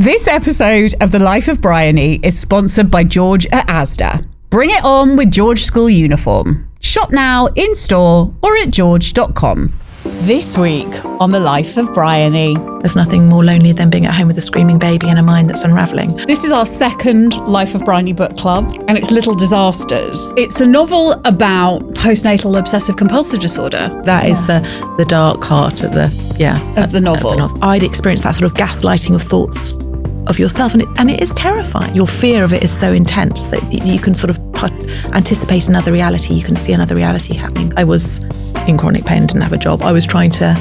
This episode of The Life of Bryony is sponsored by George at Asda. Bring it on with George School Uniform. Shop now, in-store or at george.com. This week on The Life of Bryony. There's nothing more lonely than being at home with a screaming baby and a mind that's unravelling. This is our second Life of Bryony book club, and it's Little Disasters. It's a novel about postnatal obsessive compulsive disorder. That is the dark heart of the novel. I'd experienced that sort of gaslighting of thoughts of yourself, and it is terrifying. Your fear of it is so intense that you can sort of anticipate another reality. You can see another reality happening. I was in chronic pain, didn't have a job. I was trying to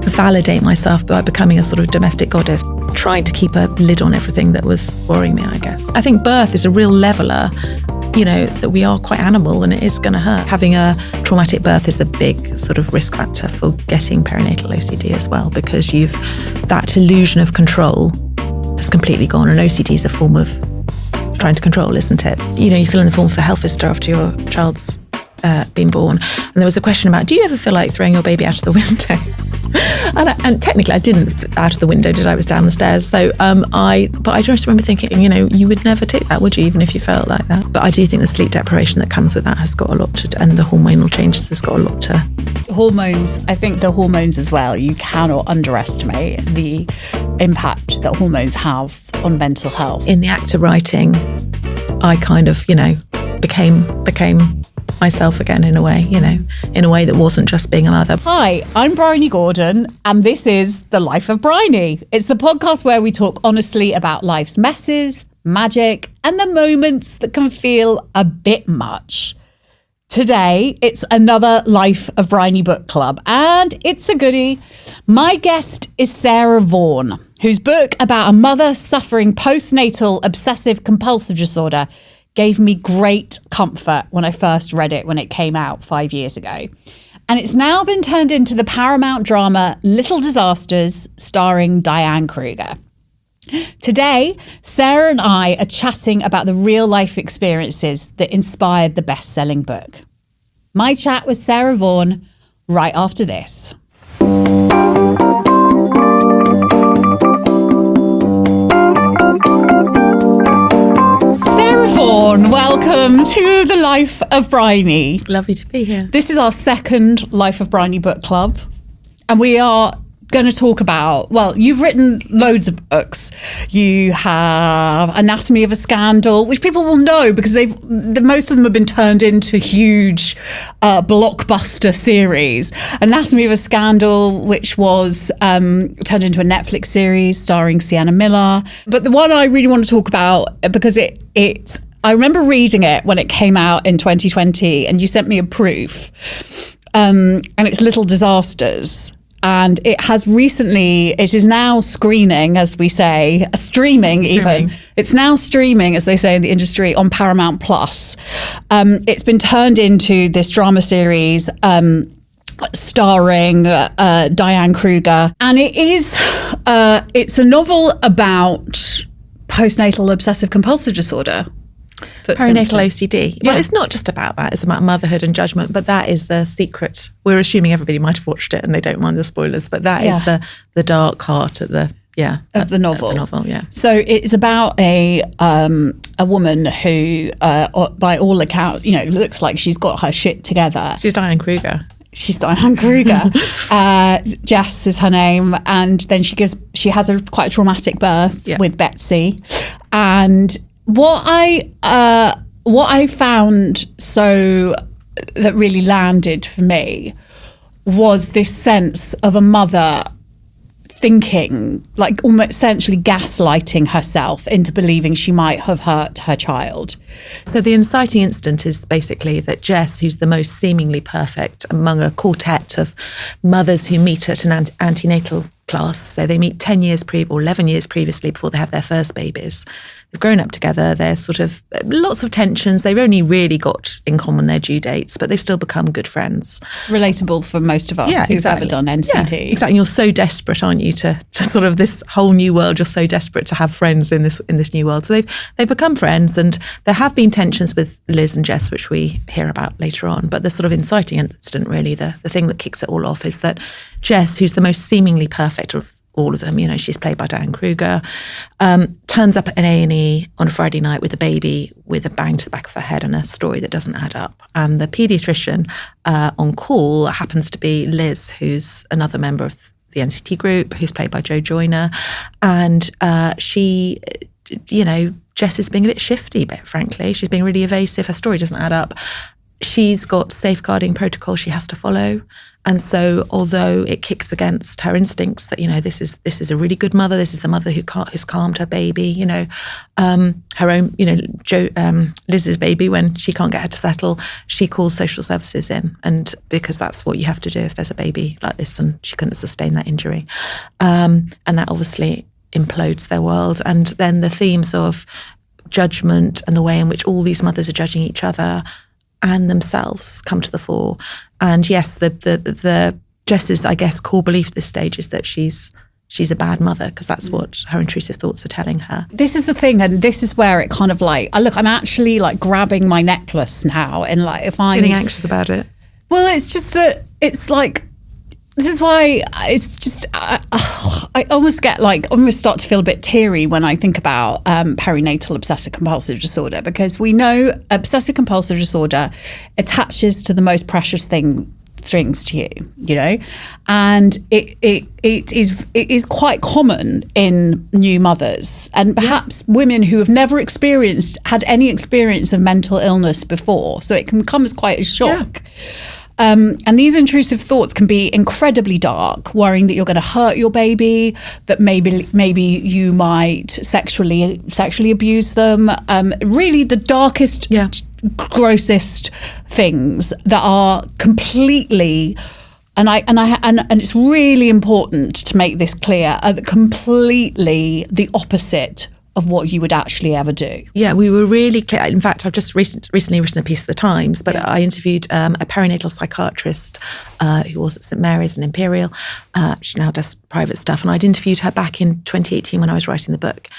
validate myself by becoming a sort of domestic goddess, trying to keep a lid on everything that was worrying me, I guess. I think birth is a real leveller, that we are quite animal and it is going to hurt. Having a traumatic birth is a big sort of risk factor for getting perinatal OCD as well, because that illusion of control has completely gone, and OCD is a form of trying to control, isn't it? You fill in the form for the health visitor after your child's been born, and there was a question about, do you ever feel like throwing your baby out of the window? and technically I didn't out of the window, did I? Was down the stairs. So I just remember thinking, you would never take that, would you, even if you felt like that? But I do think the sleep deprivation that comes with that has got a lot to do, and the hormonal changes has got a lot to. Hormones, I think the hormones as well, you cannot underestimate the impact that hormones have on mental health. In the act of writing, I kind of, became myself again in a way that wasn't just being a mother. Hi, I'm Bryony Gordon, and this is The Life of Bryony. It's the podcast where we talk honestly about life's messes, magic, and the moments that can feel a bit much. Today, it's another Life of Bryony book club, and it's a goodie. My guest is Sarah Vaughan, whose book about a mother suffering postnatal obsessive compulsive disorder gave me great comfort when I first read it when it came out 5 years ago. And it's now been turned into the Paramount drama Little Disasters, starring Diane Kruger. Today, Sarah and I are chatting about the real-life experiences that inspired the best-selling book. My chat with Sarah Vaughan right after this. Welcome to The Life of Bryony. Lovely to be here. This is our second Life of Bryony book club, and we are going to talk about, you've written loads of books. You have Anatomy of a Scandal, which people will know because most of them have been turned into huge blockbuster series. Anatomy of a Scandal, which was turned into a Netflix series starring Sienna Miller. But the one I really want to talk about, because I remember reading it when it came out in 2020, and you sent me a proof, and it's Little Disasters. And it is now screening, as we say, streaming even. It's now streaming, as they say in the industry, on Paramount Plus. It's been turned into this drama series starring Diane Kruger. And it's a novel about postnatal obsessive compulsive disorder. Perinatal OCD. Yeah. Well, it's not just about that. It's about motherhood and judgment, but that is the secret. We're assuming everybody might have watched it and they don't mind the spoilers, but that is the dark heart of the novel. Of the novel, yeah. So it's about a woman who, by all accounts, looks like she's got her shit together. She's Diane Kruger. Jess is her name, and then she has quite a traumatic birth with Betsy, and what I found that really landed for me was this sense of a mother thinking, like almost essentially gaslighting herself into believing she might have hurt her child. So the inciting incident is basically that Jess, who's the most seemingly perfect among a quartet of mothers who meet at an antenatal class, so they meet 10 years or 11 years previously before they have their first babies. They've grown up together. There's sort of lots of tensions. They've only really got in common their due dates, but they've still become good friends. Relatable for most of us who've ever done NCT. Yeah, exactly. You're so desperate, aren't you, to sort of this whole new world. You're so desperate to have friends in this new world. So they've become friends, and there have been tensions with Liz and Jess, which we hear about later on. But the sort of inciting incident, really, the thing that kicks it all off is that Jess, who's the most seemingly perfect of all of them. You know, she's played by Diane Kruger. Turns up at an A&E on a Friday night with a baby with a bang to the back of her head and a story that doesn't add up. And the paediatrician on call happens to be Liz, who's another member of the NCT group, who's played by Jo Joyner. And she, you know, Jess is being a bit shifty, but frankly. She's being really evasive. Her story doesn't add up. She's got safeguarding protocol she has to follow. And so although it kicks against her instincts that, you know, this is a really good mother, this is the mother who's calmed her baby, you know, her own, you know, Liz's baby, when she can't get her to settle, she calls social services in. And because that's what you have to do if there's a baby like this and she couldn't sustain that injury. And that obviously implodes their world. And then the themes of judgment and the way in which all these mothers are judging each other and themselves come to the fore. And yes, the Jess's, I guess, core belief at this stage is that she's a bad mother, because that's what her intrusive thoughts are telling her. This is the thing, and this is where it kind of like, I'm actually like grabbing my necklace now, and like if I'm getting anxious about it. Well, it's just that it's like, this is why it's just, I almost start to feel a bit teary when I think about perinatal obsessive compulsive disorder, because we know obsessive compulsive disorder attaches to the most precious things to you, you know, and it is quite common in new mothers, and perhaps women who have never had any experience of mental illness before, so it can come as quite a shock. And these intrusive thoughts can be incredibly dark, worrying that you're going to hurt your baby, that maybe you might sexually abuse them. Really, the darkest, grossest things that are completely. And it's really important to make this clear. Completely the opposite of what you would actually ever do. Yeah, we were really clear. In fact, I've just recently written a piece for the Times, but I interviewed a perinatal psychiatrist who was at St Mary's and Imperial. She now does private stuff. And I'd interviewed her back in 2018 when I was writing the book.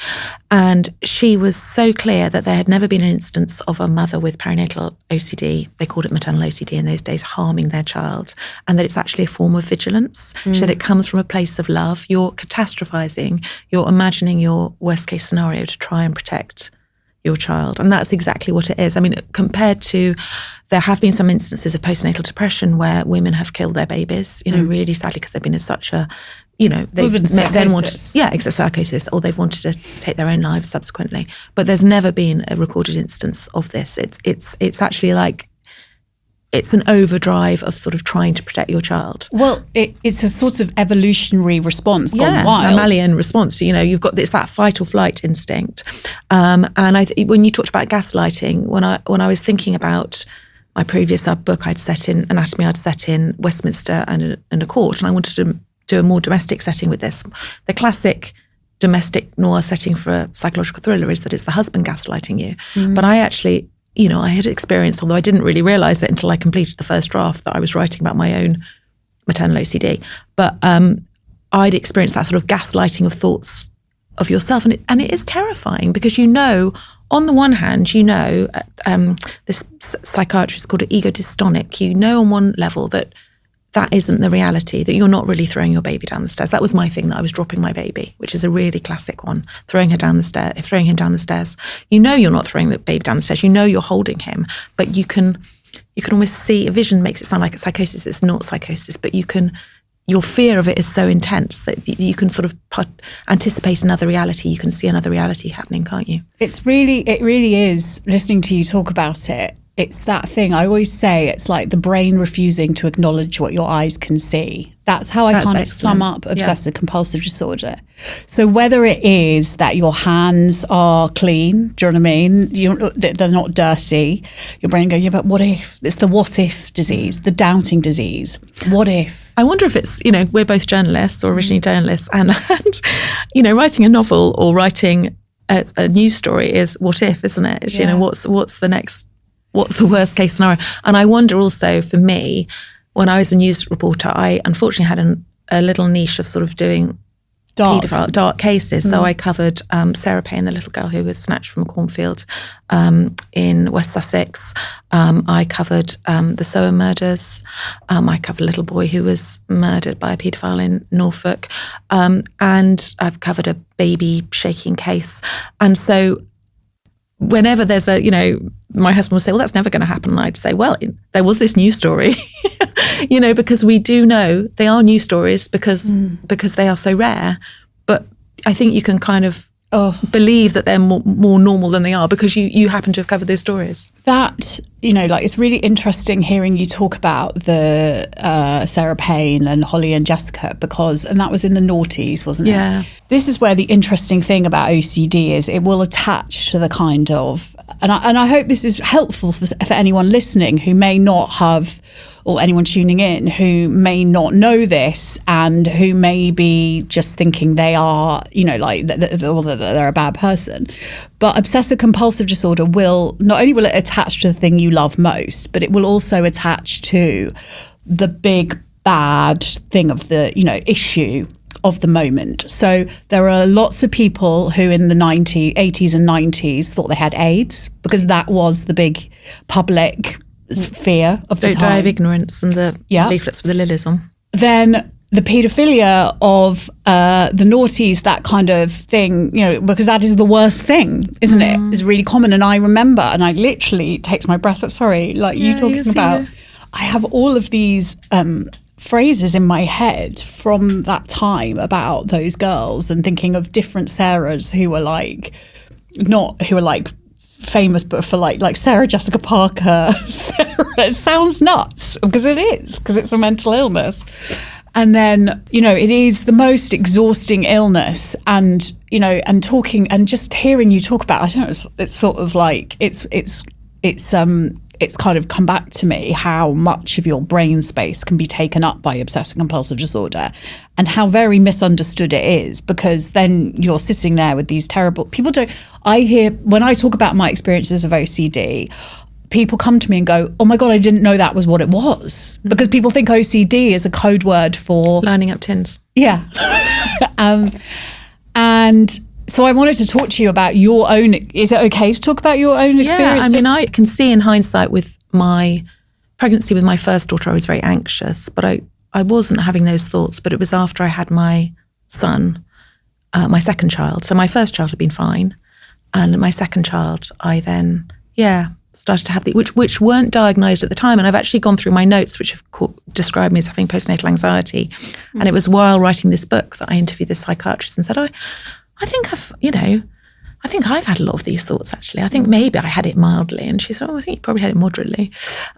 And she was so clear that there had never been an instance of a mother with perinatal OCD, they called it maternal OCD in those days, harming their child, and that it's actually a form of vigilance. She said it comes from a place of love. You're catastrophizing, you're imagining your worst case scenario to try and protect your child. And that's exactly what it is. I mean, compared to, there have been some instances of postnatal depression where women have killed their babies, you know, really sadly, because they've been in such a, you know, they've then wanted, psychosis, or they've wanted to take their own lives subsequently. But there's never been a recorded instance of this. It's actually like, it's an overdrive of sort of trying to protect your child. Well, it's a sort of evolutionary response gone wild. Mammalian response. You know, you've got this, that fight or flight instinct. And when you talked about gaslighting, when I was thinking about my previous book, I'd set in Westminster and a court, and I wanted to do a more domestic setting with this. The classic domestic noir setting for a psychological thriller is that it's the husband gaslighting you. But I actually, you know, I had experienced, although I didn't really realise it until I completed the first draft, that I was writing about my own maternal OCD. But I'd experienced that sort of gaslighting of thoughts of yourself. And it is terrifying, because, you know, on the one hand, you know, this psychiatrist called it ego dystonic. You know on one level that isn't the reality, that you're not really throwing your baby down the stairs. That was my thing, that I was dropping my baby, which is a really classic one, throwing him down the stairs. You know you're not throwing the baby down the stairs, you know you're holding him, but you can almost see, a vision makes it sound like it's psychosis. It's not psychosis, but your fear of it is so intense that you can sort of anticipate another reality. You can see another reality happening, can't you? It really is, listening to you talk about it. It's that thing, I always say, it's like the brain refusing to acknowledge what your eyes can see. That's how I kind of sum up obsessive compulsive disorder. So whether it is that your hands are clean, do you know what I mean? They're not dirty. Your brain goes, yeah, but what if? It's the what if disease, the doubting disease. What if? I wonder if it's, you know, we're both journalists, or originally journalists, and you know, writing a novel or writing a news story is what if, isn't it? It's, you know, what's the worst case scenario? And I wonder also, for me, when I was a news reporter, I unfortunately had a little niche of sort of doing dark cases. So I covered Sarah Vaughan, the little girl who was snatched from a cornfield in West Sussex. I covered the Sower murders. I covered a little boy who was murdered by a paedophile in Norfolk. And I've covered a baby shaking case. And so whenever there's my husband will say, well, that's never going to happen. And I'd say, well, there was this news story, because we do know they are news stories because they are so rare. But I think you can kind of believe that they're more normal than they are because you happen to have covered those stories. That, it's really interesting hearing you talk about the Sarah Vaughan and Holly and Jessica and that was in the noughties, wasn't it? Yeah. This is where the interesting thing about OCD is it will attach to the kind of, and I hope this is helpful for anyone listening who may not have, or anyone tuning in who may not know this and who may be just thinking they are, they're a bad person. But obsessive compulsive disorder not only will it attach to the thing you love most, but it will also attach to the big bad thing of the, issue of the moment. So there are lots of people who in the 80s and 90s thought they had AIDS because that was the big public fear of the time. Don't die of ignorance and the leaflets with the lilies on. Then the paedophilia of the noughties, that kind of thing, because that is the worst thing, isn't it? It's really common. And I remember, and I literally takes my breath, you talking about, I have all of these phrases in my head from that time about those girls and thinking of different Sarahs who were famous, but for like Sarah Jessica Parker. Sarah, it sounds nuts because it is, because it's a mental illness. And then, it is the most exhausting illness. And, and talking and just hearing you talk about, I don't know, it's sort of like, it's kind of come back to me how much of your brain space can be taken up by obsessive compulsive disorder and how very misunderstood it is, because then you're sitting there with these terrible people. I hear when I talk about my experiences of OCD, people come to me and go, oh my God, I didn't know that was what it was. Because people think OCD is a code word for lining up tins. Yeah. And so I wanted to talk to you about your own, is it okay to talk about your own experience? Yeah, I can see in hindsight with my pregnancy with my first daughter, I was very anxious, but I wasn't having those thoughts, but it was after I had my son, my second child. So my first child had been fine. And my second child, I then, started to have which weren't diagnosed at the time. And I've actually gone through my notes, which have described me as having postnatal anxiety. Mm-hmm. And it was while writing this book that I interviewed this psychiatrist and said, I think I've had a lot of these thoughts, actually. I think maybe I had it mildly. And she said, I think you probably had it moderately.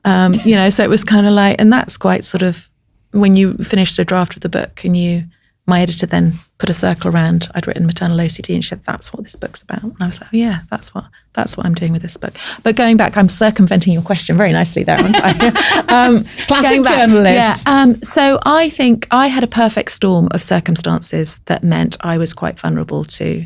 So it was kind of like, and that's quite sort of, when you finished a draft of the book and my editor then put a circle around, I'd written Maternal OCD, and she said, that's what this book's about. And I was like, that's what I'm doing with this book. But going back, I'm circumventing your question very nicely there, aren't I? Classic journalist. Yeah. So I think I had a perfect storm of circumstances that meant I was quite vulnerable to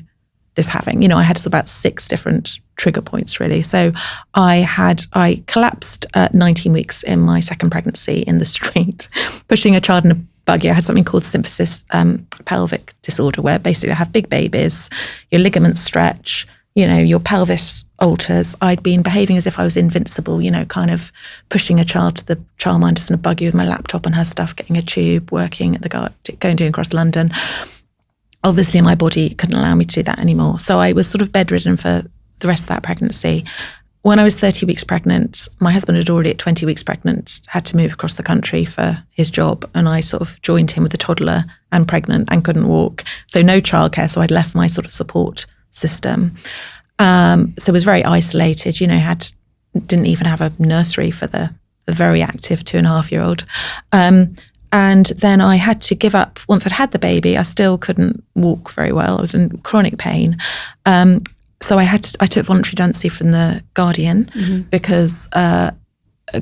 this having. I had about 6 different trigger points, really. So I collapsed at 19 weeks in my second pregnancy in the street, pushing a child in a buggy. I had something called symphysis pelvic disorder, where basically I have big babies, your ligaments stretch, your pelvis alters. I'd been behaving as if I was invincible, kind of pushing a child to the childminders in a buggy with my laptop and her stuff, getting a tube, working at the going doing across London. Obviously, my body couldn't allow me to do that anymore. So I was sort of bedridden for the rest of that pregnancy. When I was 30 weeks pregnant, my husband had already at 20 weeks pregnant, had to move across the country for his job. And I sort of joined him with a toddler and pregnant and couldn't walk. So no childcare. So I'd left my sort of support system. So it was very isolated, didn't even have a nursery for the very active 2.5-year-old. And then I had to give up. Once I'd had the baby, I still couldn't walk very well. I was in chronic pain. So I took voluntary redundancy from the Guardian because a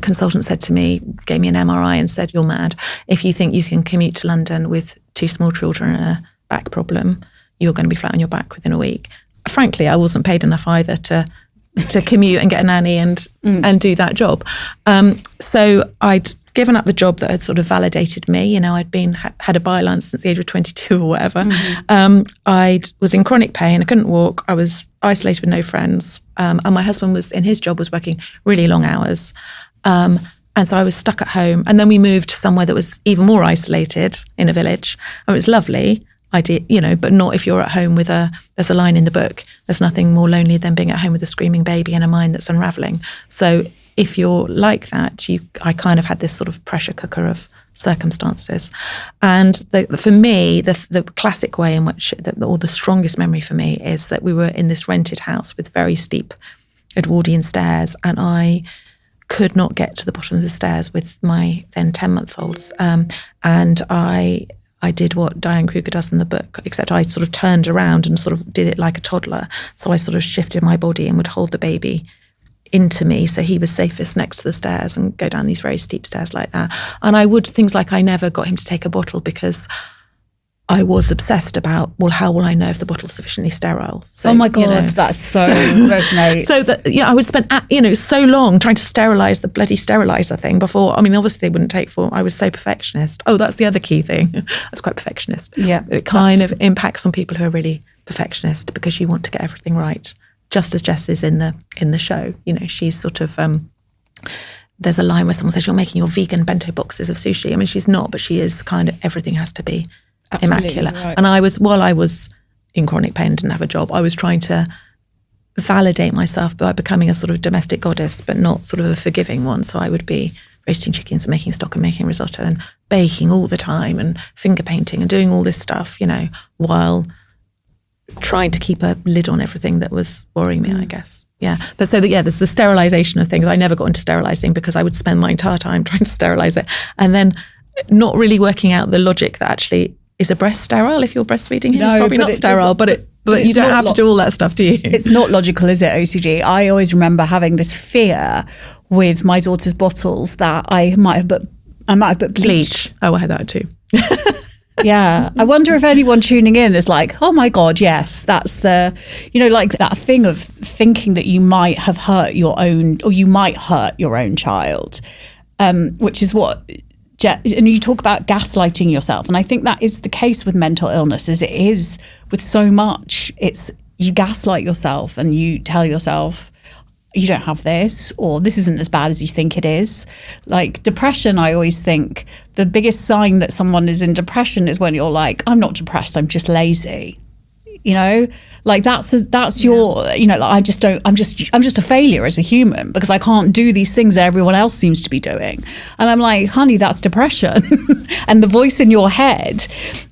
consultant said to me, gave me an MRI and said, you're mad. If you think you can commute to London with 2 small children and a back problem, you're going to be flat on your back within a week. Frankly, I wasn't paid enough either to commute and get a nanny and do that job. So I'd given up the job that had sort of validated me. You know, I'd had a byline since the age of 22 or whatever. I was in chronic pain. I couldn't walk. I was isolated with no friends. And my husband was in his job, was working really long hours. And so I was stuck at home. And then we moved to somewhere that was even more isolated in a village. And it was lovely. I did, you know, but not if you're at home with there's a line in the book, there's nothing more lonely than being at home with a screaming baby and a mind that's unraveling. So if you're like that, I kind of had this sort of pressure cooker of circumstances. And for me, the classic way in which, or the strongest memory for me, is that we were in this rented house with very steep Edwardian stairs, and I could not get to the bottom of the stairs with my then 10-month-olds. And I did what Diane Kruger does in the book, except I sort of turned around and sort of did it like a toddler. So I sort of shifted my body and would hold the baby into me so he was safest next to the stairs and go down these very steep stairs like that. And I would, things like I never got him to take a bottle because I was obsessed about, well, how will I know if the bottle's sufficiently sterile? So, oh my God, you know, that so resonates. So that, yeah, I would spend, so long trying to sterilize the bloody sterilizer thing before, I mean, obviously they wouldn't take I was so perfectionist. Oh, that's the other key thing. I was quite perfectionist. Yeah. It kind of impacts on people who are really perfectionist because you want to get everything right. Just as Jess is in the show, you know, she's sort of, there's a line where someone says, you're making your vegan bento boxes of sushi. I mean, she's not, but she is kind of, everything has to be absolutely immaculate. Right. And while I was in chronic pain, didn't have a job, I was trying to validate myself by becoming a sort of domestic goddess, but not sort of a forgiving one. So I would be roasting chickens and making stock and making risotto and baking all the time and finger painting and doing all this stuff, you know, while trying to keep a lid on everything that was worrying me, I guess. Yeah. But so there's the sterilization of things. I never got into sterilizing because I would spend my entire time trying to sterilize it and then not really working out the logic that actually, is a breast sterile if you're breastfeeding him? No, it's probably not sterile, but you don't have to do all that stuff, do you? It's not logical, is it, OCD? I always remember having this fear with my daughter's bottles that I might have put bleach. Oh, I had that too. Yeah. I wonder if anyone tuning in is like, oh my God, yes, that's the, you know, like that thing of thinking that you might have hurt your own, or you might hurt your own child, which is what... And you talk about gaslighting yourself. And I think that is the case with mental illness, as it is with so much. It's you gaslight yourself and you tell yourself, you don't have this, or this isn't as bad as you think it is. Like depression, I always think the biggest sign that someone is in depression is when you're like, I'm not depressed, I'm just lazy. You know, like that's your, you know, like I'm just a failure as a human because I can't do these things that everyone else seems to be doing. And I'm like, honey, that's depression. And the voice in your head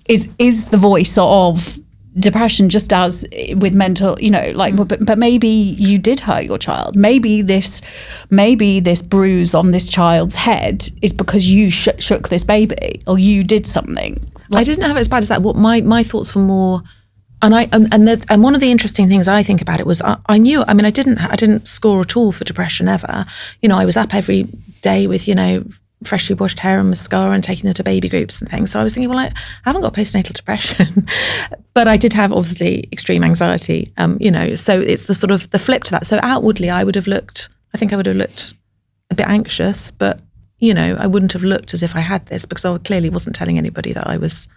is the voice of depression, just as with mental, you know, like, but maybe you did hurt your child. Maybe this bruise on this child's head is because you shook this baby or you did something. Like, I didn't have it as bad as that. What my thoughts were more... And one of the interesting things I think about it was I knew, I mean, I didn't score at all for depression ever. You know, I was up every day with, you know, freshly washed hair and mascara and taking them to baby groups and things. So I was thinking, well, I haven't got postnatal depression, but I did have obviously extreme anxiety, you know, so it's the sort of the flip to that. So outwardly I would have looked a bit anxious, but, you know, I wouldn't have looked as if I had this because I clearly wasn't telling anybody that I was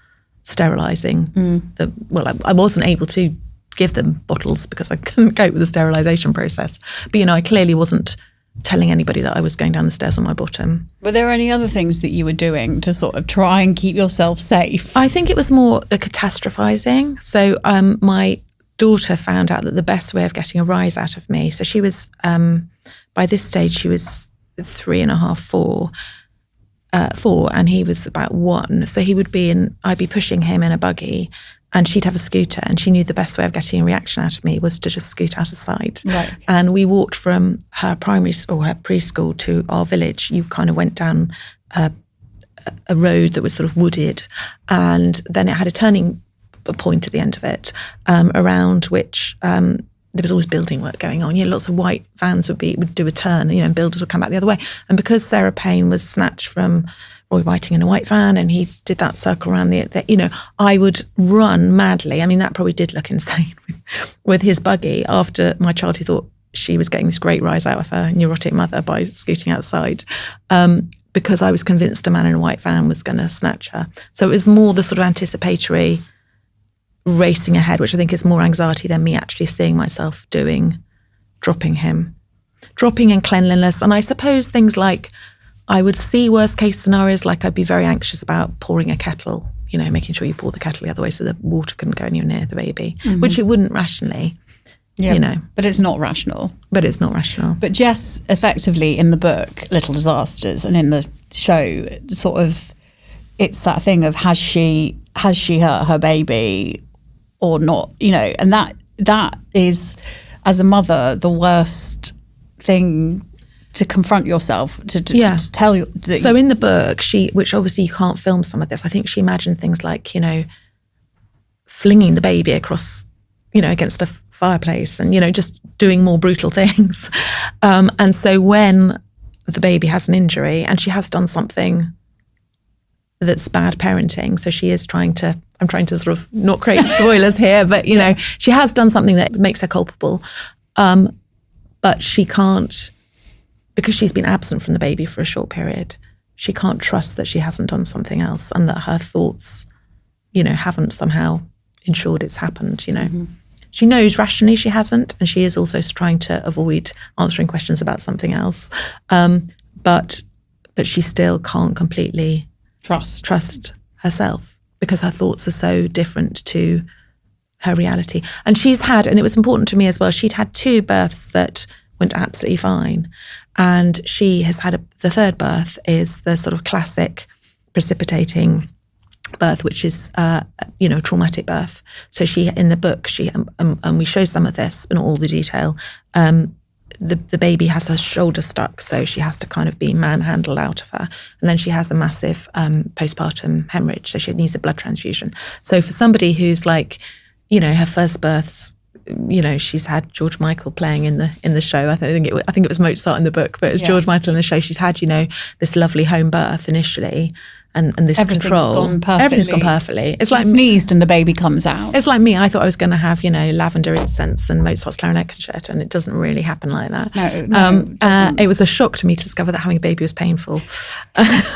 sterilising. I wasn't able to give them bottles because I couldn't cope with the sterilisation process. But, you know, I clearly wasn't telling anybody that I was going down the stairs on my bottom. Were there any other things that you were doing to sort of try and keep yourself safe? I think it was more the catastrophising. So my daughter found out that the best way of getting a rise out of me, so she was, by this stage, she was 3.5, 4, and he was about 1. So I'd be pushing him in a buggy and she'd have a scooter, and she knew the best way of getting a reaction out of me was to just scoot out of sight. Right. And we walked from her primary or her preschool to our village. You kind of went down a road that was sort of wooded, and then it had a turning point at the end of it, around which there was always building work going on. You know, lots of white vans would do a turn, you know, and builders would come back the other way. And because Sarah Payne was snatched from Roy Whiting in a white van, and he did that circle around the you know, I would run madly. I mean, that probably did look insane with his buggy after my child, who thought she was getting this great rise out of her neurotic mother by scooting outside, because I was convinced a man in a white van was going to snatch her. So it was more the sort of anticipatory racing ahead, which I think is more anxiety than me actually seeing myself dropping him. Dropping in cleanliness. And I suppose things like I would see worst case scenarios, like I'd be very anxious about pouring a kettle, making sure you pour the kettle the other way so the water couldn't go anywhere near the baby, which it wouldn't rationally. Yeah, but it's not rational. But Jess, effectively, in the book, Little Disasters, and in the show, sort of, it's that thing of has she hurt her baby or not? And that is, as a mother, the worst thing to confront yourself, to tell you. So in the book, which obviously you can't film some of this, I think she imagines things like, flinging the baby across, against a fireplace and, just doing more brutal things. And so when the baby has an injury and she has done something that's bad parenting, so she is I'm trying to sort of not create spoilers here, but, she has done something that makes her culpable. But she can't, because she's been absent from the baby for a short period, she can't trust that she hasn't done something else and that her thoughts, haven't somehow ensured it's happened, Mm-hmm. She knows rationally she hasn't, and she is also trying to avoid answering questions about something else. But she still can't completely trust herself because her thoughts are so different to her reality. And and it was important to me as well, she'd had 2 births that went absolutely fine. And she has had the third birth is the sort of classic precipitating birth, which is, a traumatic birth. So in the book, and we show some of this in all the detail, the baby has her shoulder stuck, so she has to kind of be manhandled out of her. And then she has a massive postpartum hemorrhage, so she needs a blood transfusion. So for somebody who's like, her first births, she's had George Michael playing in the show. I think it was Mozart in the book, but it was George Michael in the show. She's had, this lovely home birth initially. And this control, everything's gone perfectly. It's like sneezed and the baby comes out. It's like me. I thought I was going to have, lavender incense and Mozart's clarinet concerto, and it doesn't really happen like that. No, it was a shock to me to discover that having a baby was painful.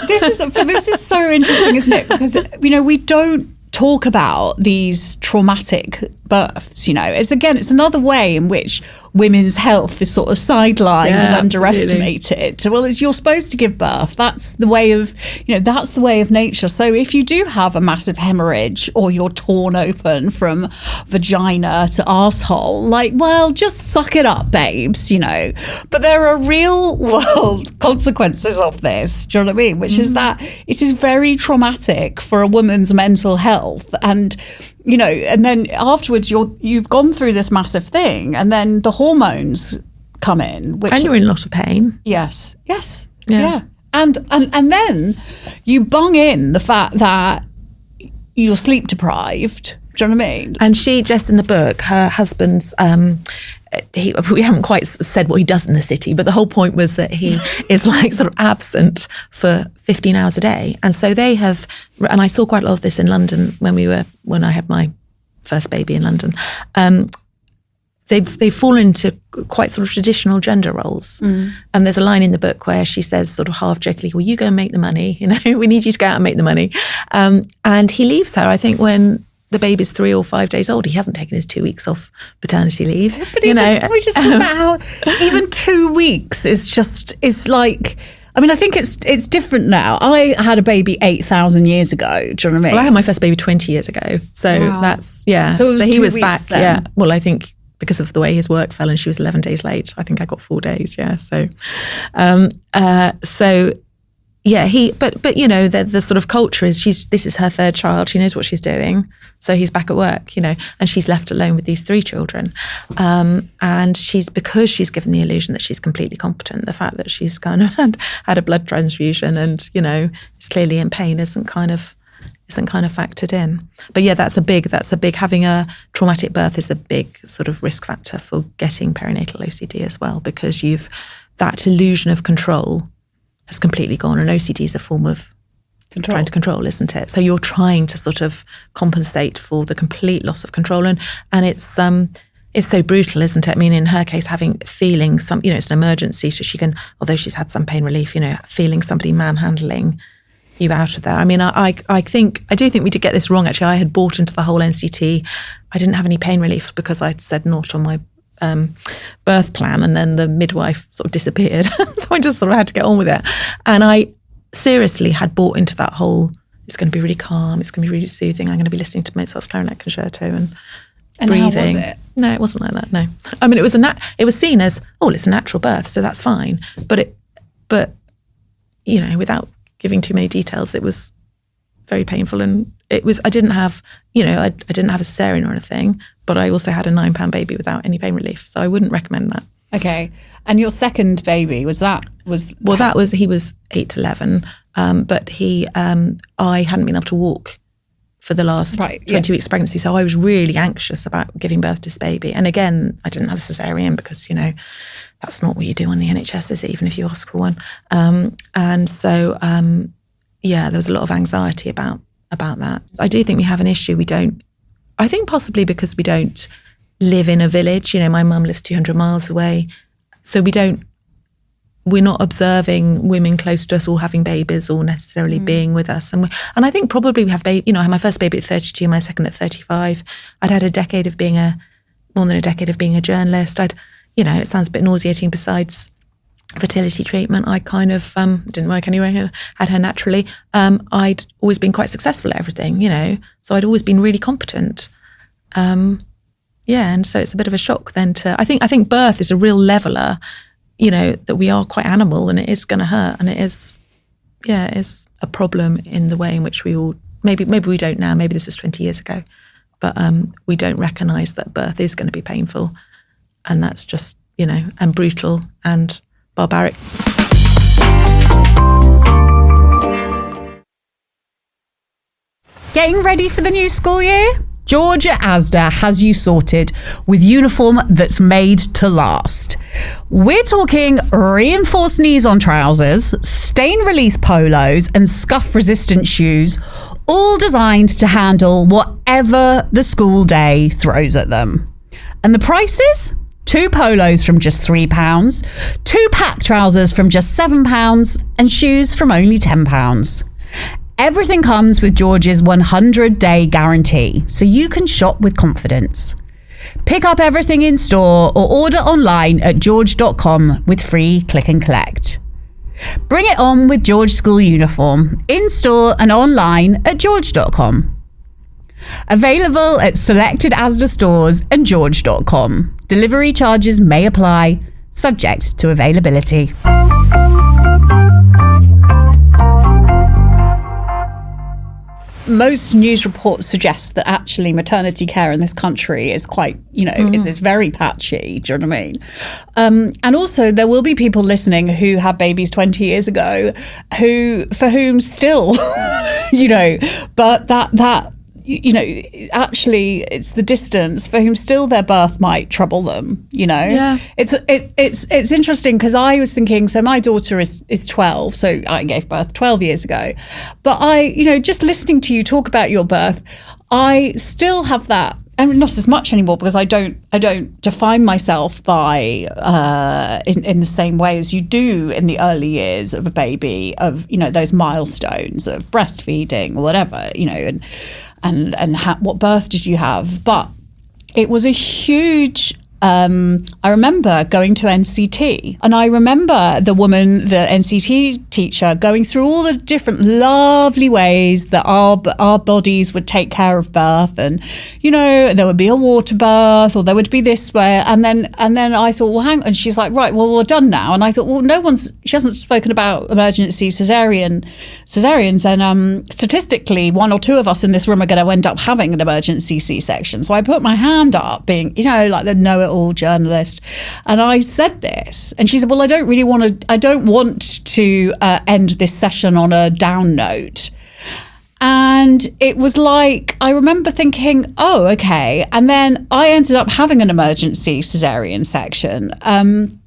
This is so interesting, isn't it? Because we don't talk about these traumatic births. It's another way in which women's health is sort of sidelined and underestimated. Well, you're supposed to give birth. That's the way of nature. So if you do have a massive hemorrhage or you're torn open from vagina to arsehole, just suck it up, babes, But there are real world consequences of this, do you know what I mean? Which is that it is very traumatic for a woman's mental health. And and then afterwards you've gone through this massive thing, and then the hormones come in, and you're in a lot of pain. Yes, yeah. And then you bung in the fact that you're sleep deprived. Do you know what I mean? And Jess in the book, her husband's, we haven't quite said what he does in the city, but the whole point was that he is sort of absent for 15 hours a day. And so they have, and I saw quite a lot of this in London when I had my first baby in London. They've fallen into quite sort of traditional gender roles. And there's a line in the book where she says sort of half jokingly, well, you go and make the money, we need you to go out and make the money. And he leaves her, I think, when the baby's 3 or 5 days old. He hasn't taken his 2 weeks off paternity leave. But we just talk about how even 2 weeks is like, I think it's different now. I had a baby 8,000 years ago. Do you know what I mean? Well, I had my first baby 20 years ago. So that's, So he was back. Then. Yeah. Well, I think because of the way his work fell and she was 11 days late, I think I got 4 days. Yeah. So, yeah, but the sort of culture is this is her third child. She knows what she's doing. So he's back at work, and she's left alone with these 3 children. And because she's given the illusion that she's completely competent, the fact that she's kind of had a blood transfusion and, is clearly in pain isn't kind of factored in. But yeah, that's a big, having a traumatic birth is a big sort of risk factor for getting perinatal OCD as well, because that illusion of control has completely gone, and OCD is a form of trying to control, isn't it? So you're trying to sort of compensate for the complete loss of control, and it's it's so brutal, isn't it? I mean, in her case, feeling some, it's an emergency, so she can, although she's had some pain relief, feeling somebody manhandling you out of there. I mean, I do think we did get this wrong, actually. I had bought into the whole NCT. I didn't have any pain relief because I'd said not on my birth plan, and then the midwife sort of disappeared. So I just sort of had to get on with it. And I seriously had bought into that whole, it's going to be really calm, it's going to be really soothing, I'm going to be listening to Mozart's Clarinet Concerto and breathing. How was it? No, it wasn't like that, no. I mean, it was seen as, it's a natural birth, so that's fine. But without giving too many details, it was very painful, and I didn't have a cesarean or anything, but I also had a 9-pound baby without any pain relief, so I wouldn't recommend that. Okay. And your second baby, he was 8 to 11, but I hadn't been able to walk for the last 20 weeks pregnancy, so I was really anxious about giving birth to this baby. And again, I didn't have a cesarean because that's not what you do on the NHS, is it, even if you ask for one. And so there was a lot of anxiety about that. I do think we have an issue. I think possibly because we don't live in a village. My mum lives 200 miles away, so we're not observing women close to us all having babies or necessarily being with us. And I think probably we have I had my first baby at 32, my second at 35. I'd had more than a decade of being a journalist. It sounds a bit nauseating, besides fertility treatment, I kind of didn't work anyway, had her naturally. I'd always been quite successful at everything, so I'd always been really competent. And so it's a bit of a shock then I think birth is a real leveler, that we are quite animal, and it is going to hurt, and it is a problem in the way in which we all, maybe we don't now, maybe this was 20 years ago, but we don't recognise that birth is going to be painful, and that's just, and brutal and barbaric. Getting ready for the new school year? Georgia Asda has you sorted with uniform that's made to last. We're talking reinforced knees on trousers, stain release polos and scuff resistant shoes, all designed to handle whatever the school day throws at them. And the prices? 2 polos from just £3, 2 pack trousers from just £7, and shoes from only £10. Everything comes with George's 100-day guarantee, so you can shop with confidence. Pick up everything in store or order online at george.com with free click and collect. Bring it on with George School Uniform, in store and online at george.com. Available at selected Asda stores and george.com. Delivery charges may apply, subject to availability. Most news reports suggest that actually maternity care in this country is quite, it's very patchy. Do you know what I mean? And also there will be people listening who had babies 20 years ago for whom still, but that actually it's the distance for whom still their birth might trouble them, Yeah. It's interesting because I was thinking, so my daughter is 12, so I gave birth 12 years ago. But just listening to you talk about your birth, I still have that, and not as much anymore because I don't define myself by in the same way as you do in the early years of a baby, of those milestones of breastfeeding or whatever, and what birth did you have? But it was a huge, I remember going to NCT, and I remember the NCT teacher, going through all the different lovely ways that our bodies would take care of birth. And, there would be a water birth, or there would be this way. And then I thought, well, hang on. And she's like, right, well, we're done now. And I thought, well, she hasn't spoken about emergency cesareans. And statistically, 1 or 2 of us in this room are going to end up having an emergency C-section. So I put my hand up, being, like the know-it-all journalist. And I said this. And she said, well, I don't want to end this session on a down note. And it was like, I remember thinking, oh, okay. And then I ended up having an emergency cesarean section. And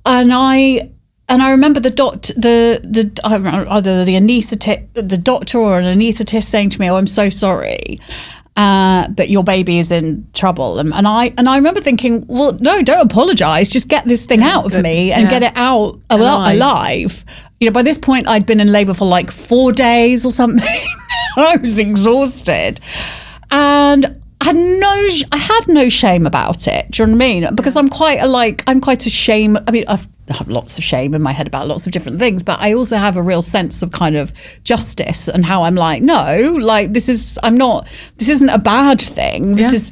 I remember the doctor or an anaesthetist saying to me, oh, I'm so sorry. that your baby is in trouble. And I remember thinking, well, no, don't apologise. Just get this thing out of me and get it out alive. You know, by this point, I'd been in labour for like 4 days or something. I was exhausted. And I had no shame about it. Do you know what I mean? Because I'm quite a shame. I mean, I have lots of shame in my head about lots of different things, but I also have a real sense of kind of justice and how I'm like, no, like this isn't a bad thing. This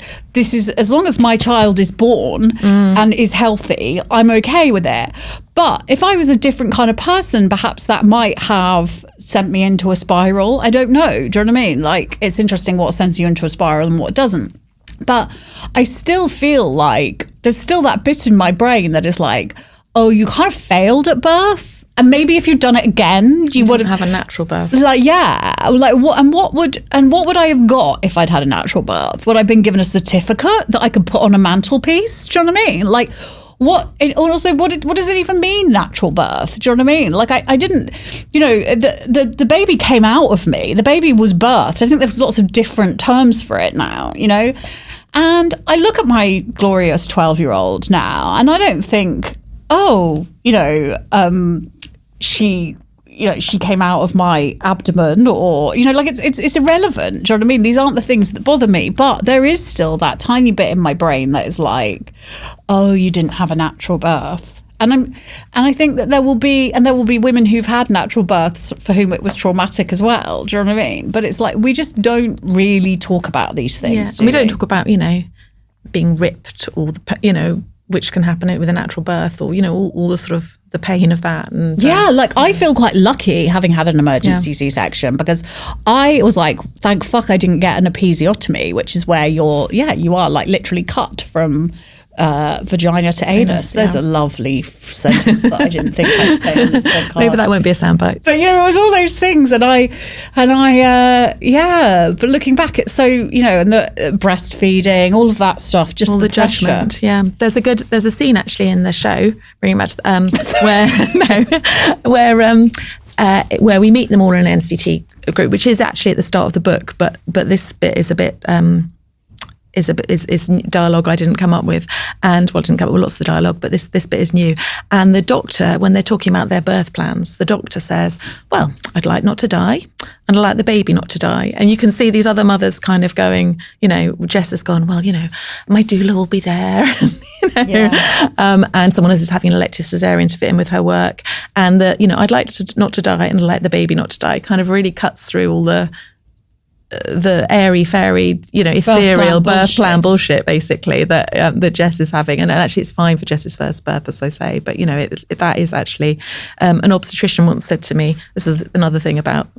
is as long as my child is born and is healthy, I'm okay with it. But if I was a different kind of person, perhaps that might have sent me into a spiral. I don't know. Do you know what I mean? Like, it's interesting what sends you into a spiral and what doesn't. But I still feel like there's still that bit in my brain that is like, oh, you kind of failed at birth. And maybe if you'd done it again, you would have a natural birth. Like, yeah. Like, what would I have got if I'd had a natural birth? Would I have been given a certificate that I could put on a mantelpiece? Do you know what I mean? Like, what does it even mean, natural birth? Do you know what I mean? Like, I didn't, you know, the baby came out of me. The baby was birthed. I think there's lots of different terms for it now, you know? And I look at my glorious 12-year-old now, and I don't think, oh, you know, she came out of my abdomen, or, you know, like it's irrelevant. Do you know what I mean? These aren't the things that bother me, but there is still that tiny bit in my brain that is like, oh, you didn't have a natural birth. And I think that there will be women who've had natural births for whom it was traumatic as well. Do you know what I mean? But it's like, we just don't really talk about these things. Yeah. We don't talk about, you know, being ripped, or you know, which can happen with a natural birth, or, you know, all the sort of the pain of that. And I feel quite lucky having had an emergency C-section, because I was like, thank fuck I didn't get an episiotomy, which is where you are like literally cut from vagina to anus. There's a lovely sentence that I didn't think I'd say on this podcast. Maybe that won't be a soundbite. But, you know, it was all those things, and I but looking back, it's so, you know, and the breastfeeding, all of that stuff, just all the judgment. Yeah, there's a scene actually in the show, bringing back to where we meet them all in an NCT group, which is actually at the start of the book, but this bit is a bit. Is dialogue I didn't come up with, and didn't come up with lots of the dialogue, but this bit is new. And the doctor, when they're talking about their birth plans, the doctor says, well, I'd like not to die, and I'd like the baby not to die. And you can see these other mothers kind of going, you know, Jess has gone, well, you know, my doula will be there, you know, and someone else is having an elective cesarean to fit in with her work, and you know, I'd like not to die, and I'd like the baby not to die, kind of really cuts through all the airy fairy, you know, ethereal birth plan bullshit, basically, that Jess is having. And actually it's fine for Jess's first birth, as I say, but, you know, that is actually an obstetrician once said to me, this is another thing about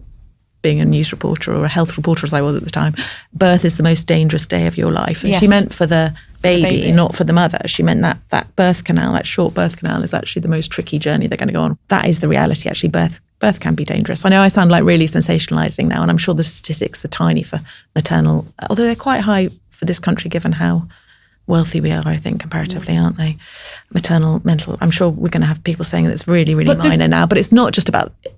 being a news reporter, or a health reporter as I was at the time, birth is the most dangerous day of your life. And she meant for the baby, not for the mother. She meant that birth canal, that short birth canal, is actually the most tricky journey they're going to go on. That is the reality, actually. Birth can be dangerous. I know I sound like really sensationalising now, and I'm sure the statistics are tiny for maternal, although they're quite high for this country given how wealthy we are, I think, comparatively, aren't they? Maternal, mental. I'm sure we're going to have people saying that it's really, really minor now, but it's not just about the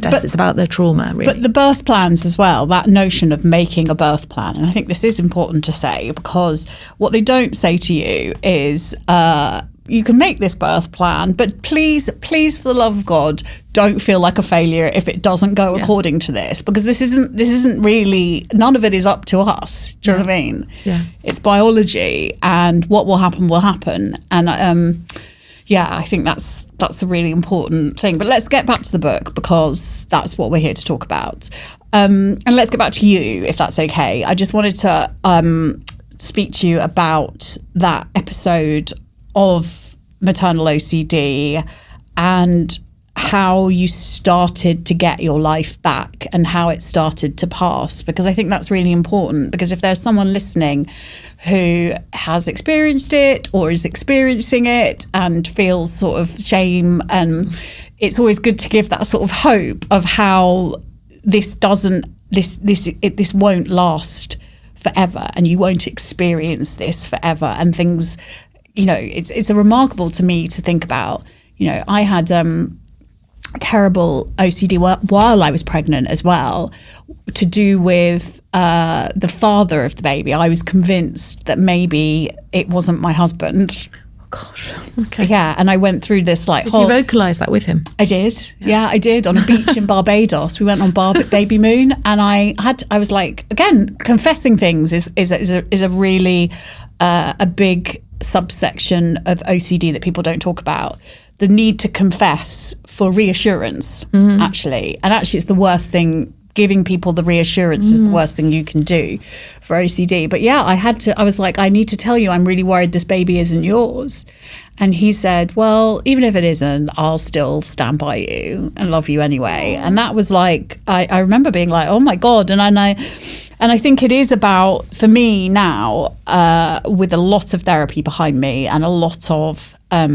deaths, it's about the trauma, really. But the birth plans as well, that notion of making a birth plan, and I think this is important to say, because what they don't say to you is, you can make this birth plan, but please, for the love of God, don't feel like a failure if it doesn't go according to this, because this isn't really, none of it is up to us. Do you know what I mean? Yeah. It's biology, and what will happen will happen. And I think that's a really important thing. But let's get back to the book, because that's what we're here to talk about. And let's get back to you, if that's okay. I just wanted to speak to you about that episode of Maternal OCD and how you started to get your life back and how it started to pass, because I think that's really important. Because if there's someone listening who has experienced it or is experiencing it and feels sort of shame, and it's always good to give that sort of hope of how this won't last forever, and you won't experience this forever, and things, you know, it's remarkable to me to think about. You know, I had terrible OCD while I was pregnant as well, to do with the father of the baby. I was convinced that maybe it wasn't my husband. Oh gosh. Okay. Yeah, and I went through this like Did you vocalise that with him? I did. Yeah, I did, on a beach in Barbados. We went on Baby Moon, and I was like, again, confessing things is a really a big subsection of OCD that people don't talk about. The need to confess for reassurance, actually. And actually, it's the worst thing. Giving people the reassurance is the worst thing you can do for OCD. But yeah, I was like, I need to tell you, I'm really worried this baby isn't yours. And he said, well, even if it isn't, I'll still stand by you and love you anyway. And that was like, I remember being like, oh my God. And I think it is about, for me now, with a lot of therapy behind me and a lot of, a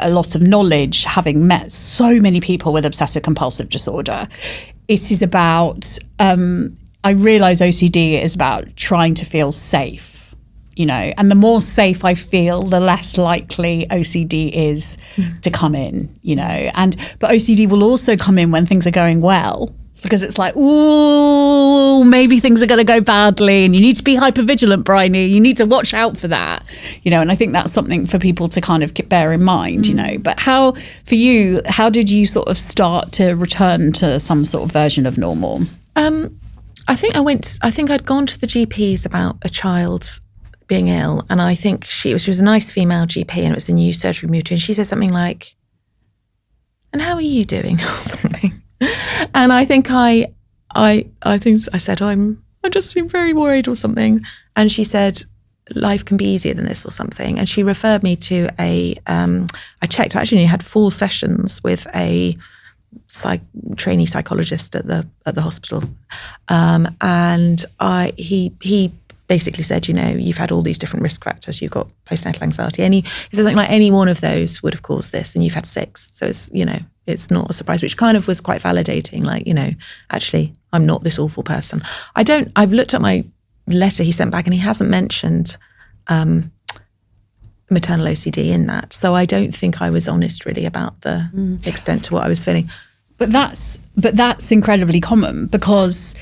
lot of knowledge, having met so many people with obsessive compulsive disorder, it is about, I realise OCD is about trying to feel safe, and the more safe I feel, the less likely OCD is to come in, but OCD will also come in when things are going well. Because it's like, ooh, maybe things are going to go badly and you need to be hypervigilant, Bryony. You need to watch out for that, and I think that's something for people to kind of bear in mind, But for you, how did you sort of start to return to some sort of version of normal? I think I'd gone to the GPs about a child being ill, and I think she was a nice female GP, and it was a new surgery moved to, and she said something like, and how are you doing? Or something. And I think I said, I'm just very worried or something. And she said, life can be easier than this or something. And she referred me to I checked, I actually had 4 sessions with a trainee psychologist at the hospital. And he basically said, you've had all these different risk factors. You've got postnatal anxiety. He said something like, any one of those would have caused this, and you've had 6. So it's, it's not a surprise, which kind of was quite validating. Like, actually, I'm not this awful person. I've looked at my letter he sent back, and he hasn't mentioned maternal OCD in that. So I don't think I was honest really about the extent to what I was feeling. But that's incredibly common, because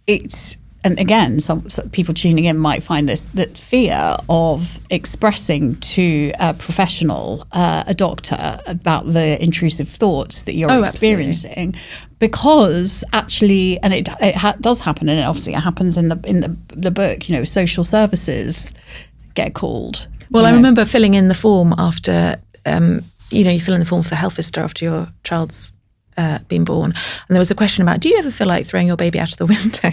it's, and again, some people tuning in might find this, that fear of expressing to a professional, a doctor, about the intrusive thoughts that you're experiencing, absolutely. Because actually, and it does happen, and obviously it happens in the book. Social services get called. Well, I remember filling in the form after, you fill in the form for the health visitor after your child's been born, and there was a question about, do you ever feel like throwing your baby out of the window?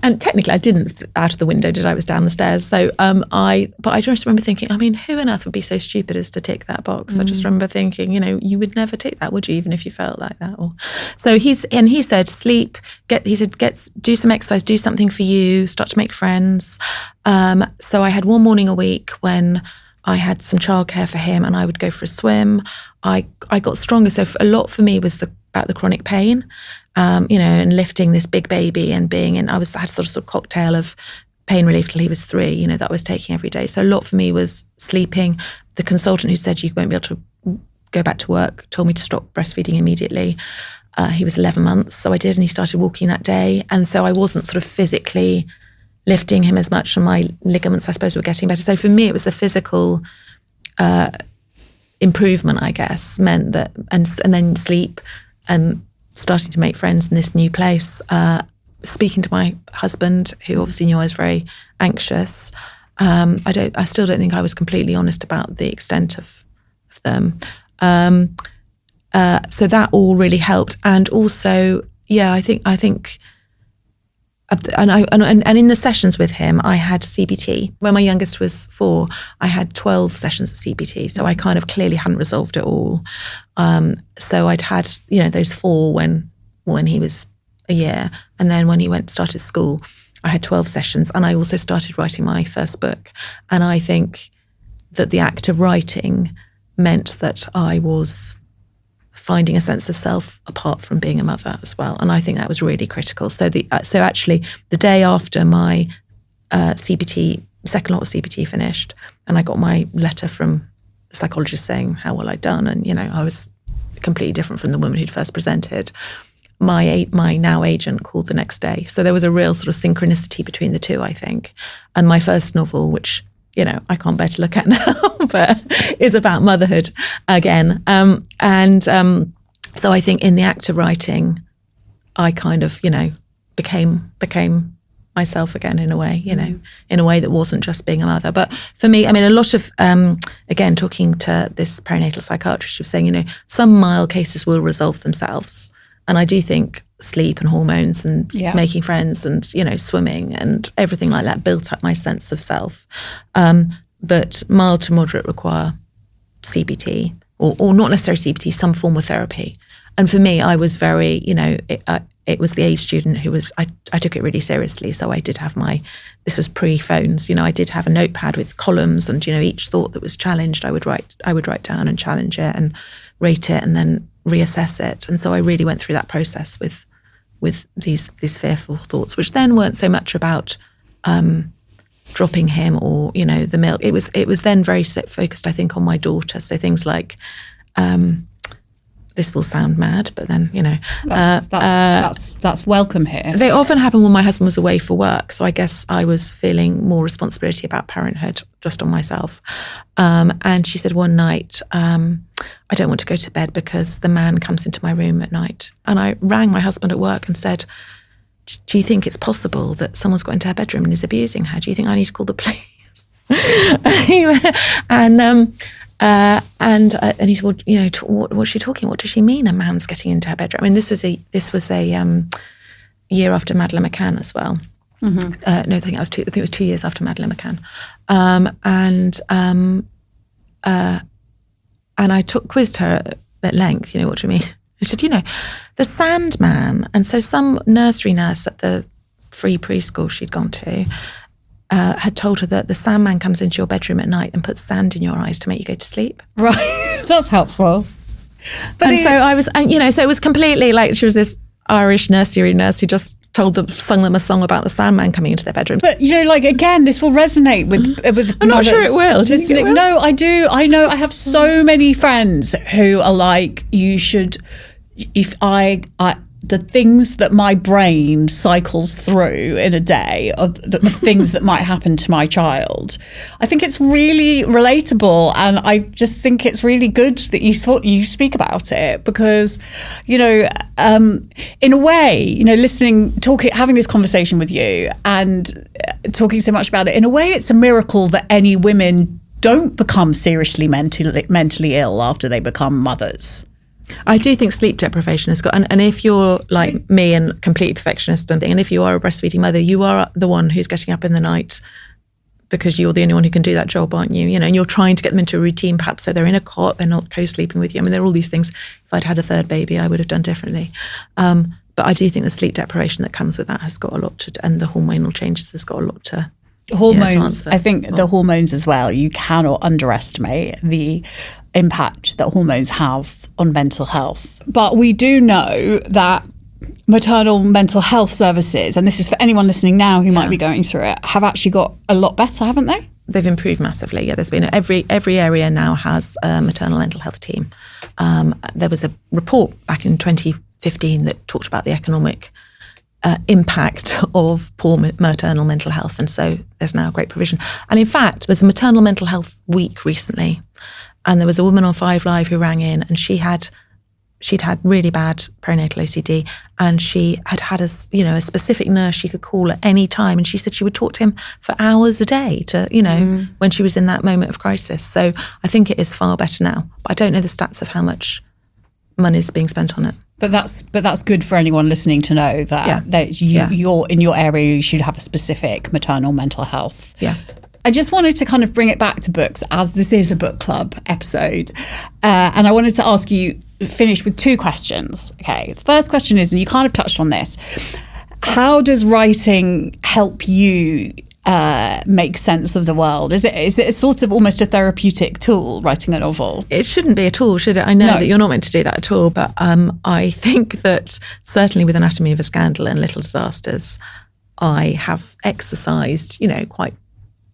And technically I didn't out of the window, did I? Was down the stairs. So but I just remember thinking, who on earth would be so stupid as to tick that box? I just remember thinking, you would never tick that, would you? Even if you felt like that. So he said, sleep, do some exercise, do something for you, start to make friends. So I had one morning a week when I had some childcare for him, and I would go for a swim. I got stronger. So a lot for me was about the chronic pain, and lifting this big baby and being in. I had sort of cocktail of pain relief till he was 3, that I was taking every day. So a lot for me was sleeping. The consultant who said you won't be able to go back to work told me to stop breastfeeding immediately. He was 11 months, so I did, and he started walking that day. And so I wasn't sort of physically lifting him as much, and my ligaments, I suppose, were getting better. So for me, it was the physical improvement, I guess, meant that, and then sleep, and starting to make friends in this new place. Speaking to my husband, who obviously knew I was very anxious. I still don't think I was completely honest about the extent of them. So that all really helped, and also, I think. And in the sessions with him, I had CBT. When my youngest was 4, I had 12 sessions of CBT. So I kind of clearly hadn't resolved it all. So I'd had, those 4 when he was a year. And then when he started school, I had 12 sessions. And I also started writing my first book. And I think that the act of writing meant that I was finding a sense of self apart from being a mother as well. And I think that was really critical. So actually the day after my second lot of CBT finished, and I got my letter from psychologist saying how well I'd done, and I was completely different from the woman who'd first presented. My now agent called the next day, so there was a real sort of synchronicity between the two, I think. And my first novel, which I can't bear to look at now, but is about motherhood again. So I think in the act of writing, I kind of became myself again in a way, in a way that wasn't just being a mother. But for me, a lot of, again, talking to this perinatal psychiatrist, she was saying, some mild cases will resolve themselves. And I do think sleep and hormones and making friends and, swimming and everything like that built up my sense of self. But mild to moderate require CBT or not necessarily CBT, some form of therapy. And for me, I was very, it was the age student who was, I took it really seriously. So I did have this was pre-phones, I did have a notepad with columns and, each thought that was challenged, I would write down and challenge it and rate it and then reassess it. And so I really went through that process with these fearful thoughts, which then weren't so much about dropping him or, the milk. It was then very focused, I think, on my daughter. So things like, this will sound mad, but then, that's welcome here. They often happen when my husband was away for work. So I guess I was feeling more responsibility about parenthood just on myself. And she said one night, I don't want to go to bed because the man comes into my room at night. And I rang my husband at work and said, do you think it's possible that someone's got into her bedroom and is abusing her? Do you think I need to call the police? And he said, well, what's she talking? What does she mean? A man's getting into her bedroom? This was a year after Madeleine McCann as well. Mm-hmm. No, I think it was 2 years after Madeleine McCann. And I quizzed her at length. What do you mean? I said, the Sandman. And so some nursery nurse at the free preschool she'd gone to had told her that the Sandman comes into your bedroom at night and puts sand in your eyes to make you go to sleep. Right, that's helpful. So it was completely like she was this Irish nursery nurse who just sung them a song about the Sandman coming into their bedroom. But again, this will resonate with I'm not sure it will. Do you think it will? No, I do. I know. I have so many friends who are like, you should. If the things that my brain cycles through in a day of the things that might happen to my child, I think it's really relatable, and I just think it's really good that you speak about it because, in a way, having this conversation with you and talking so much about it, in a way, it's a miracle that any women don't become seriously mentally ill after they become mothers. I do think sleep deprivation has got, and if you're like me and completely perfectionist and if you are a breastfeeding mother, you are the one who's getting up in the night because you're the only one who can do that job, aren't you? And you're trying to get them into a routine, perhaps so they're in a cot, they're not co-sleeping with you. There are all these things. If I'd had a third baby, I would have done differently. But I do think the sleep deprivation that comes with that has got a lot to, and the hormonal changes has got a lot to. Hormones, I think the hormones as well, you cannot underestimate the impact that hormones have on mental health. But we do know that maternal mental health services, and this is for anyone listening now who might be going through it, have actually got a lot better, haven't they? They've improved massively. Yeah, there's been every area now has a maternal mental health team. There was a report back in 2015 that talked about the economic impact of poor maternal mental health, and so there's now a great provision. And in fact, there's a maternal mental health week recently, and there was a woman on 5 Live who rang in, and she'd had really bad perinatal OCD, and she had a specific nurse she could call at any time, and she said she would talk to him for hours a day to when she was in that moment of crisis. So I think it is far better now, but I don't know the stats of how much money is being spent on it. But that's good for anyone listening to know that you're in your area, you should have a specific maternal mental health. Yeah. I just wanted to kind of bring it back to books, as this is a book club episode. And I wanted to ask you, finish with 2 questions. Okay. The first question is, and you kind of touched on this, how does writing help you make sense of the world? Is it a sort of almost a therapeutic tool, writing a novel? It shouldn't be at all, should it? I know that you're not meant to do that at all, but I think that certainly with Anatomy of a Scandal and Little Disasters, I have exercised, quite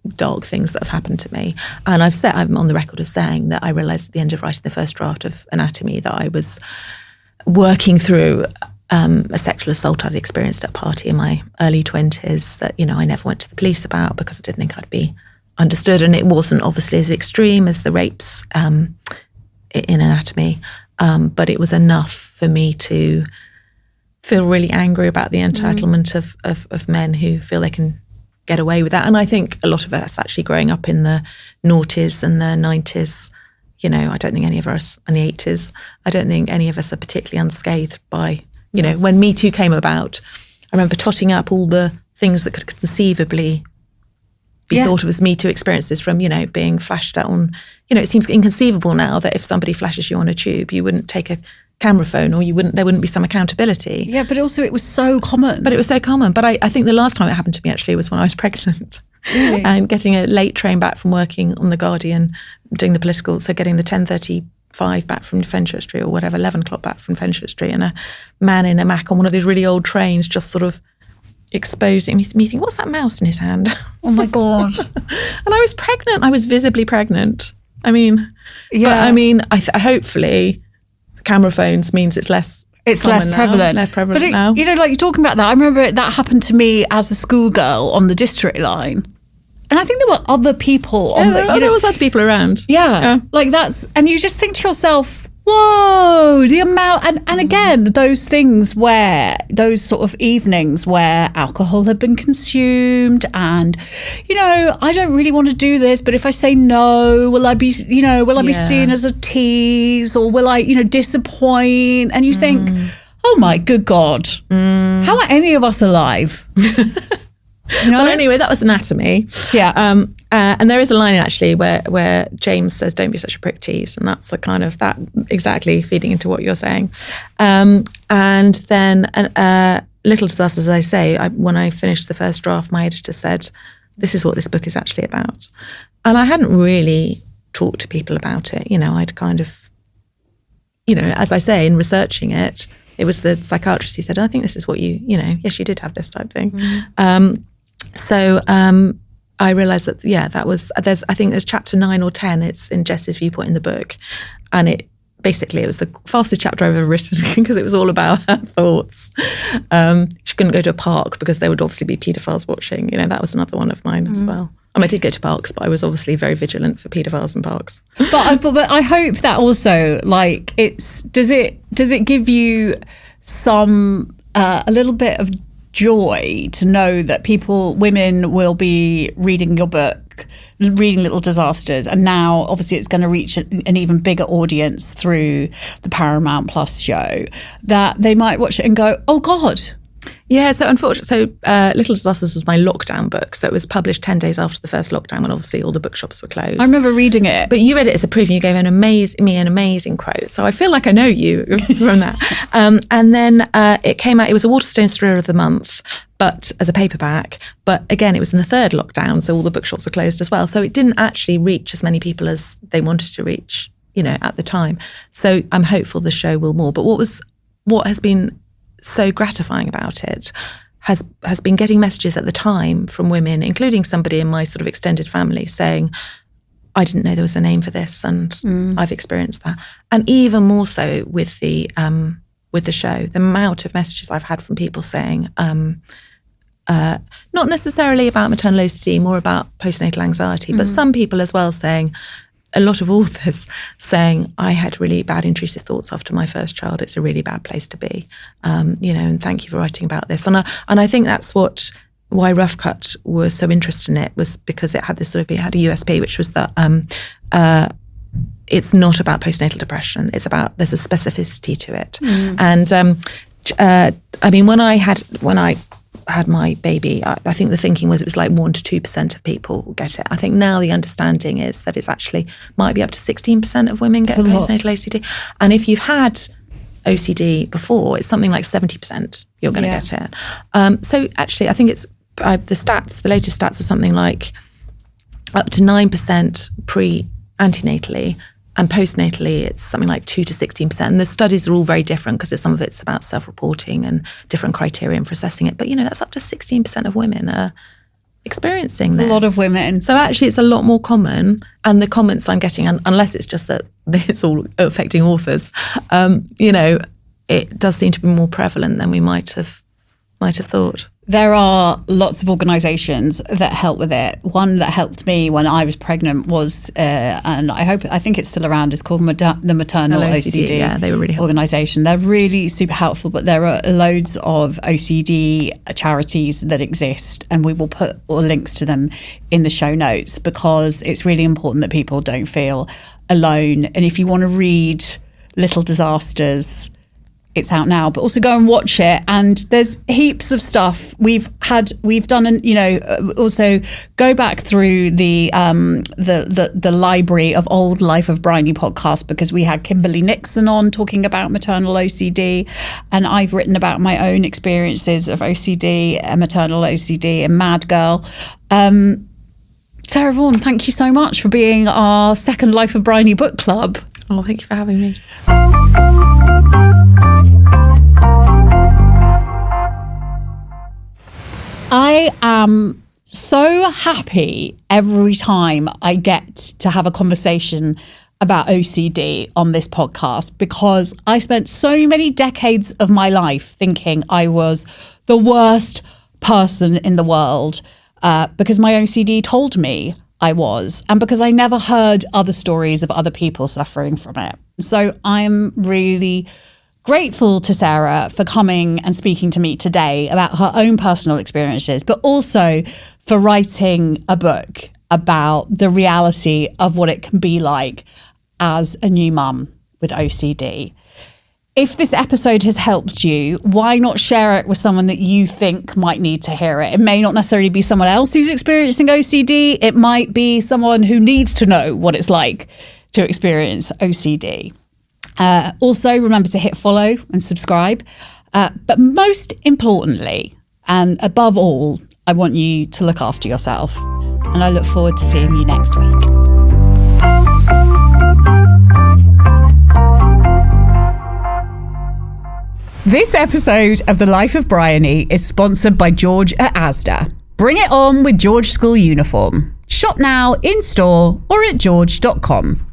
dark things that have happened to me. And I'm on the record as saying that I realised at the end of writing the first draft of Anatomy that I was working through a sexual assault I'd experienced at a party in my early 20s that, I never went to the police about because I didn't think I'd be understood. And it wasn't obviously as extreme as the rapes in Anatomy, but it was enough for me to feel really angry about the entitlement of men who feel they can get away with that. And I think a lot of us actually growing up in the noughties and the 90s, I don't think any of us, and the 80s, I don't think any of us are particularly unscathed by, when Me Too came about, I remember totting up all the things that could conceivably be thought of as Me Too experiences from, being flashed at on, it seems inconceivable now that if somebody flashes you on a tube, you wouldn't take a camera phone or there wouldn't be some accountability. Yeah, but also it was so common. But I think the last time it happened to me actually was when I was pregnant. Really? And getting a late train back from working on The Guardian, doing the political, so getting the 10:35 back from Fenchurch Street or whatever, 11 o'clock back from Fenchurch Street, and a man in a Mac on one of those really old trains just sort of exposing me thinking, what's that mouse in his hand? Oh my God. And I was pregnant. I was visibly pregnant. I mean, hopefully camera phones means it's less prevalent. Less prevalent now. Like you're talking about that, I remember that happened to me as a schoolgirl on the district line. And I think there were other people on there was other people around. Yeah. Like and you just think to yourself, whoa, the amount, and again, those things where, those sort of evenings where alcohol had been consumed and, I don't really want to do this, but if I say no, will I be seen as a tease, or will I, disappoint? And you think, oh my good God, how are any of us alive? Well, anyway, that was Anatomy. Yeah. And there is a line actually where James says, "Don't be such a prick tease," and that's the kind of that exactly feeding into what you're saying. And then Little Disasters, as I say, when I finished the first draft, my editor said, "This is what this book is actually about." And I hadn't really talked to people about it. I'd kind of, as I say, in researching it, it was the psychiatrist who said, "I think this is what yes, you did have this type thing." So I realised that, I think there's chapter 9 or 10, it's in Jess's viewpoint in the book. And it was the fastest chapter I've ever written because it was all about her thoughts. She couldn't go to a park because there would obviously be paedophiles watching. That was another one of mine as well. I did go to parks, but I was obviously very vigilant for paedophiles in parks. But I hope that also, like, does it give you some, a little bit of joy to know that women will be reading your book, reading Little Disasters, and now obviously it's going to reach an even bigger audience through the Paramount Plus show, that they might watch it and go, oh God. Yeah, so unfortunately, Little Disasters was my lockdown book. So it was published 10 days after the first lockdown when obviously all the bookshops were closed. I remember reading it. But you read it as a preview. You gave me an amazing quote. So I feel like I know you from that. And then it came out, it was a Waterstones Thriller of the Month, but as a paperback. But again, it was in the third lockdown, so all the bookshops were closed as well. So it didn't actually reach as many people as they wanted to reach, at the time. So I'm hopeful the show will more. But what has been so gratifying about it has been getting messages at the time from women, including somebody in my sort of extended family, saying, I didn't know there was a name for this, and I've experienced that. And even more so with the show, the amount of messages I've had from people saying, not necessarily about maternal OCD, more about postnatal anxiety, but some people as well saying, a lot of authors saying, I had really bad intrusive thoughts after my first child. It's a really bad place to be, and thank you for writing about this. And I think that's why Rough Cut was so interested in it, was because it had it had a USP, which was that it's not about postnatal depression. It's about, there's a specificity to it. And when I had my baby, I think the thinking was it was like 1% to 2% of people get it. I think now the understanding is that it's actually might be up to 16% of women get postnatal OCD. And if you've had OCD before, it's something like 70% you're going to get it. So actually, I think it's the latest stats are something like up to 9% antenatally, and postnatally, it's something like 2 to 16%. And the studies are all very different because some of it's about self-reporting and different criterion for assessing it. But, that's up to 16% of women are, experiencing this. A lot of women. So actually it's a lot more common, and the comments I'm getting, unless it's just that it's all affecting authors, it does seem to be more prevalent than we might have thought. There are lots of organisations that help with it. One that helped me when I was pregnant was, and I think it's still around, is called the Maternal OCD. Yeah, they were really helpful. Organisation. They're really super helpful, but there are loads of OCD charities that exist, and we will put all links to them in the show notes, because it's really important that people don't feel alone. And if you want to read Little Disasters, it's out now, but also go and watch it. And there's heaps of stuff we've done, and also go back through the library of old Life of Bryony podcasts, because we had Kimberly Nixon on talking about maternal OCD, and I've written about my own experiences of OCD and maternal OCD and Mad Girl. Sarah Vaughan, thank you so much for being our second Life of Bryony book club. Oh, thank you for having me. I am so happy every time I get to have a conversation about OCD on this podcast, because I spent so many decades of my life thinking I was the worst person in the world, because my OCD told me I was, and because I never heard other stories of other people suffering from it. So I'm really grateful to Sarah for coming and speaking to me today about her own personal experiences, but also for writing a book about the reality of what it can be like as a new mum with OCD. If this episode has helped you, why not share it with someone that you think might need to hear it? It may not necessarily be someone else who's experiencing OCD. It might be someone who needs to know what it's like to experience OCD. Also, remember to hit follow and subscribe. But most importantly, and above all, I want you to look after yourself. And I look forward to seeing you next week. This episode of The Life of Bryony is sponsored by George at Asda. Bring it on with George School Uniform. Shop now in store or at george.com.